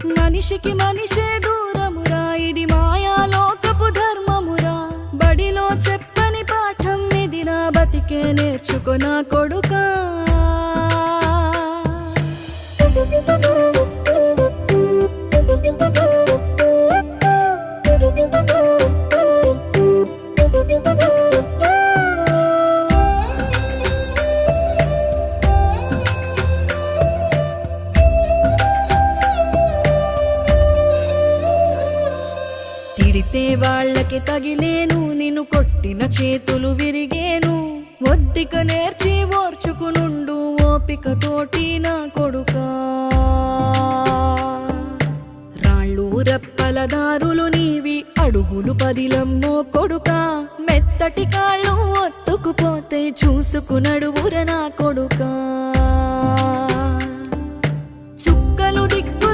మనిషికి మనిషే దూరమురా, ఇది మాయాలోకపు ధర్మమురా. బడిలో చెప్పని పాఠం ఇది, నా బతికే నేర్చుకో నా కొడుకా. తిడితే వాళ్ళకి తగిలేను, నిన్ను కొట్టిన చేతులు విరిగేను. ఒద్దిక నేర్చి ఓర్చుకునుండు ఓపికతోటి నా కొడుకా. రాళ్ళు రెప్పల దారులు నీవి, అడుగులు పదిలమ్మో కొడుకా. మెత్తటి కాళ్ళు ఒత్తుకుపోతే చూసుకునడువుర నా కొడుకా. చుక్కలు దిక్కు